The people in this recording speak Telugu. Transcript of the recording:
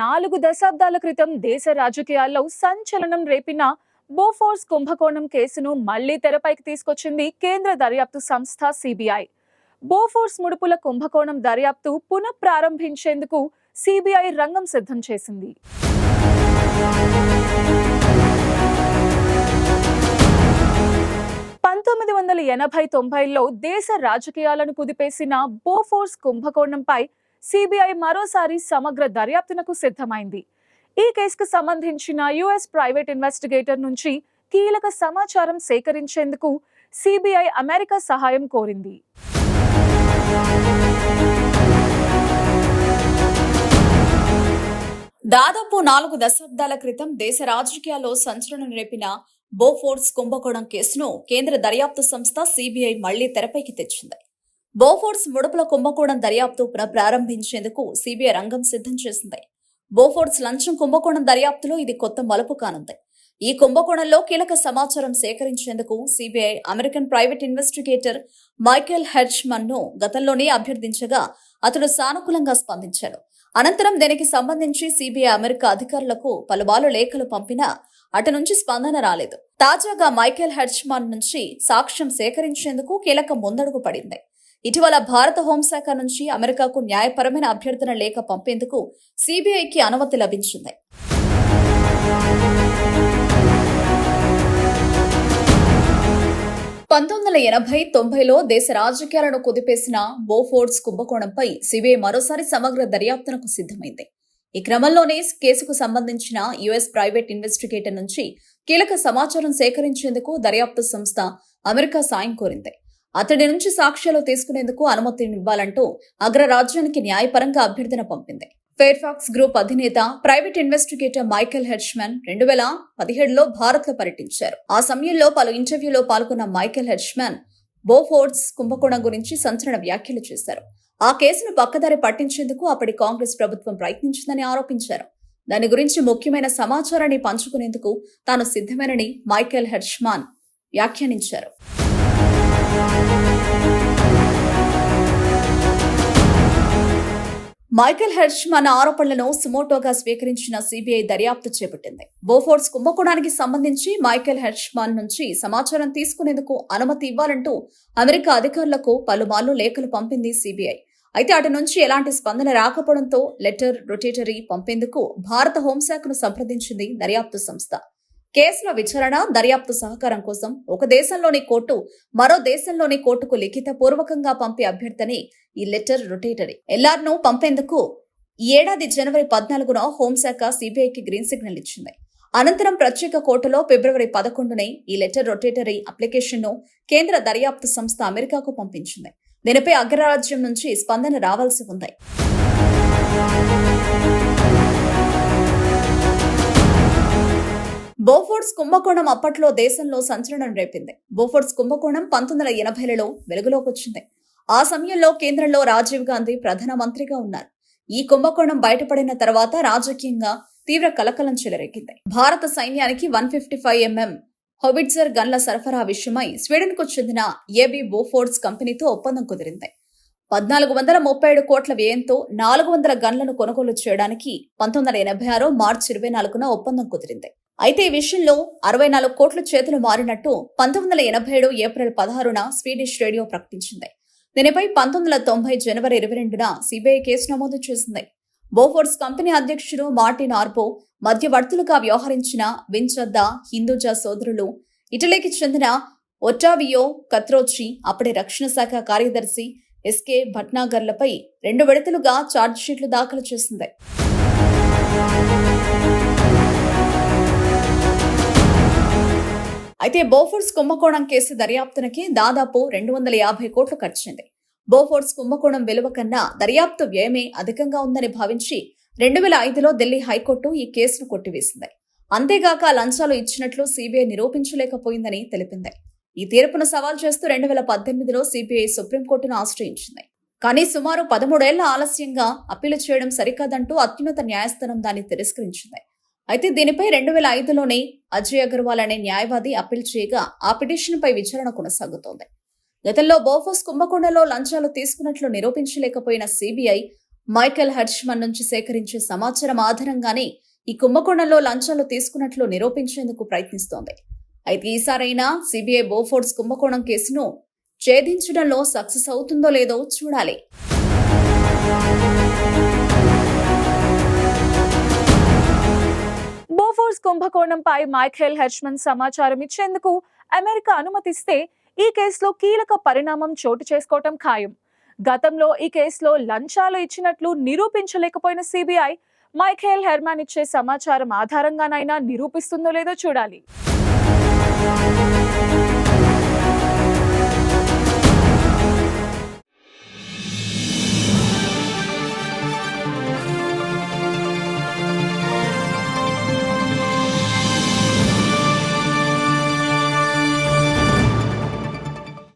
4 దశాబ్దాల క్రితం దేశ రాజకీయాల్లో సంచలనం రేపిన బోఫోర్స్ కుంభకోణం కేసును మళ్లీ తెరపైకి తీసుకొచ్చింది కేంద్ర దర్యాప్తు సంస్థ సిబిఐ. బోఫోర్స్ ముడుపుల కుంభకోణం దర్యాప్తు పునఃప్రారంభించేందుకు సిబిఐ రంగం సిద్ధం చేసింది. 1980-90లో దేశ రాజకీయాలను కుదిపేసిన బోఫోర్స్ కుంభకోణంపై సిబిఐ మరోసారి సమగ్ర దర్యాప్తునకు సిద్ధమైంది. ఈ కేసుకు సంబంధించిన యుఎస్ ప్రైవేట్ ఇన్వెస్టిగేటర్ నుంచి కీలక సమాచారం సేకరించేందుకు సిబిఐ అమెరికా సహాయం కోరింది. దాదాపు 4 దశాబ్దాల క్రితం దేశ రాజకీయాల్లో సంచలనం రేపిన బోఫోర్స్ కుంభకోణం కేసును కేంద్ర దర్యాప్తు సంస్థ సిబిఐ మళ్లీ తెరపైకి తెచ్చింది. బోఫోర్స్ ముడుపుల కుంభకోణం దర్యాప్తు ప్రారంభించేందుకు సిబిఐ రంగం సిద్ధం చేసింది. బోఫోర్స్ లంచం కుంభకోణం దర్యాప్తులో ఇది కొత్త మలుపు కానుంది. ఈ కుంభకోణంలో కీలక సమాచారం సేకరించేందుకు CBI American private investigator Michael Hershman ను గతంలోనే అభ్యర్థించగా అతడు సానుకూలంగా స్పందించాడు. అనంతరం దీనికి సంబంధించి సిబిఐ అమెరికా అధికారులకు పలుమార్లు లేఖలు పంపినా అటు నుంచి స్పందన రాలేదు. తాజాగా మైకేల్ హెర్ష్మన్ నుంచి సాక్ష్యం సేకరించేందుకు కీలక ముందడుగు పడింది. ఇటీవల భారత హోంశాఖ నుంచి అమెరికాకు న్యాయపరమైన అభ్యర్థన లేఖ పంపేందుకు సిబిఐకి అనుమతి లభించింది. లో దేశ రాజకీయాలను కుదిపేసిన బోఫోర్స్ కుంభకోణంపై సిబిఐ మరోసారి సమగ్ర దర్యాప్తునకు సిద్ధమైంది. ఈ క్రమంలోనే కేసుకు సంబంధించిన యుఎస్ ప్రైవేట్ ఇన్వెస్టిగేటర్ నుంచి కీలక సమాచారం సేకరించేందుకు దర్యాప్తు సంస్థ అమెరికా సాయం కోరింది. అతడి నుంచి సాక్ష్యాలు తీసుకునేందుకు అనుమతినివ్వాలంటూ అగ్రరాజ్యానికి న్యాయపరంగా అభ్యర్థన పంపింది. ఫెయిర్ఫాక్స్ గ్రూప్ అధినేత ప్రైవేట్ ఇన్వెస్టిగేటర్ మైకేల్ హెర్ష్మన్ 2017లో భారత్ లో పర్యటించారు. ఆ సమయంలో పలు ఇంటర్వ్యూలో పాల్గొన్న మైకేల్ హెర్ష్మన్ బోఫోర్స్ కుంభకోణం గురించి సంచలన వ్యాఖ్యలు చేశారు. ఆ కేసును పక్కదారి పట్టించేందుకు అప్పటి కాంగ్రెస్ ప్రభుత్వం ప్రయత్నించిందని ఆరోపించారు. దాని గురించి ముఖ్యమైన సమాచారాన్ని పంచుకునేందుకు తాను సిద్ధమేనని మైకేల్ హెర్ష్మన్ వ్యాఖ్యానించారు. మైకేల్ హెర్ష్మన్ ఆరోపణలను సుమోటోగా స్వీకరించిన సిబిఐ దర్యాప్తు చేపట్టింది. బోఫోర్స్ కుంభకోణానికి సంబంధించి మైకేల్ హెర్ష్మన్ నుంచి సమాచారం తీసుకునేందుకు అనుమతి ఇవ్వాలంటూ అమెరికా అధికారులకు పలుమార్లు లేఖలు పంపింది సిబిఐ. అయితే అటు నుంచి ఎలాంటి స్పందన రాకపోవడంతో లెటర్ రొటేటరీ పంపేందుకు భారత హోంశాఖను సంప్రదించింది దర్యాప్తు సంస్థ. కేసుల విచారణ, దర్యాప్తు సహకారం కోసం ఒక దేశంలోని కోర్టు మరో దేశంలోని కోర్టుకు లిఖిత పూర్వకంగా పంపే అభ్యర్థని ఈ లెటర్ రొటేటరీ ఎల్ఆర్ను పంపేందుకు ఈ ఏడాది జనవరి 14న హోంశాఖ సిబిఐకి గ్రీన్ సిగ్నల్ ఇచ్చింది. అనంతరం ప్రత్యేక కోర్టులో ఫిబ్రవరి 11నే ఈ లెటర్ రొటేటరీ అప్లికేషన్ ను కేంద్ర దర్యాప్తు సంస్థ అమెరికాకు పంపించింది. దీనిపై అగ్రరాజ్యం నుంచి స్పందన రావాల్సి ఉంది. బోఫోర్స్ కుంభకోణం అప్పట్లో దేశంలో సంచలనం రేపింది. బోఫోర్స్ కుంభకోణం 1980లలో వెలుగులోకి వచ్చింది. ఆ సమయంలో కేంద్రంలో రాజీవ్ గాంధీ ప్రధానమంత్రిగా ఉన్నారు. ఈ కుంభకోణం బయటపడిన తర్వాత రాజకీయంగా తీవ్ర కలకలం చెలరేగింది. భారత సైన్యానికి 155mm హోవిట్జర్ గన్ల సరఫరా విషయమై స్వీడన్ కు చెందిన ఏబీ బోఫోర్స్ కంపెనీతో ఒప్పందం కుదిరింది. 1437 కోట్ల వ్యయంతో 400 గన్లను కొనుగోలు చేయడానికి 1986 మార్చి 24న ఒప్పందం కుదిరింది. అయితే ఈ విషయంలో 64 కోట్ల చేతులు మారినట్టు 1987 ఏప్రిల్ 16న స్వీడిష్ రేడియో ప్రకటించింది. దీనిపై 1990 జనవరి 22న సిబిఐ కేసు నమోదు చేసింది. బోఫోర్స్ కంపెనీ అధ్యక్షుడు మార్టిన్ ఆర్బో, మధ్యవర్తులుగా వ్యవహరించిన విన్చద్దా హిందూజా సోదరులు, ఇటలీకి చెందిన ఒట్టావియో కత్రోచి, అప్పటి రక్షణ శాఖ కార్యదర్శి ఎస్కే భట్నాగర్లపై 2 విడతలుగా ఛార్జిషీట్లు దాఖలు చేసింది. అయితే బోఫోర్స్ కుంభకోణం కేసు దర్యాప్తునకి దాదాపు 250 కోట్లు ఖర్చయింది. బోఫోర్స్ కుంభకోణం విలువ కన్నా దర్యాప్తు వ్యయమే అధికంగా ఉందని భావించి 2005లో ఢిల్లీ హైకోర్టు ఈ కేసును కొట్టివేసింది. అంతేగాక లంచాలు ఇచ్చినట్లు సిబిఐ నిరూపించలేకపోయిందని తెలిపింది. ఈ తీర్పును సవాల్ చేస్తూ 2018లో సిబిఐ సుప్రీంకోర్టును ఆశ్రయించింది. కానీ సుమారు 13 ఏళ్ల ఆలస్యంగా అప్పీలు చేయడం సరికాదంటూ అత్యున్నత న్యాయస్థానం దాన్ని తిరస్కరించింది. అయితే దీనిపై 2005లోనే అజయ్ అగర్వాల్ అనే న్యాయవాది అప్పీల్ చేయగా ఆ పిటిషన్పై విచారణ కొనసాగుతోంది. గతంలో బోఫోర్స్ కుంభకోణంలో లంచాలు తీసుకున్నట్లు నిరూపించలేకపోయిన సిబిఐ మైకేల్ హెర్ష్మన్ నుంచి సేకరించే సమాచారం ఆధారంగానే ఈ కుంభకోణంలో లంచాలు తీసుకున్నట్లు నిరూపించేందుకు ప్రయత్నిస్తోంది. అయితే ఈసారైనా సిబిఐ బోఫోర్స్ కుంభకోణం కేసును ఛేదించడంలో సక్సెస్ అవుతుందో లేదో చూడాలి. బోఫోర్స్ కుంభకోణంపై మైఖేల్ హెర్ష్మన్ సమాచారం ఇచ్చేందుకు అమెరికా అనుమతిస్తే ఈ కేసులో కీలక పరిణామం చోటు చేసుకోవటం ఖాయం. గతంలో ఈ కేసులో లంచాలు ఇచ్చినట్లు నిరూపించలేకపోయిన సిబిఐ మైఖేల్ హెర్మన్ ఇచ్చే సమాచారం ఆధారంగానైనా నిరూపిస్తుందో లేదో చూడాలి.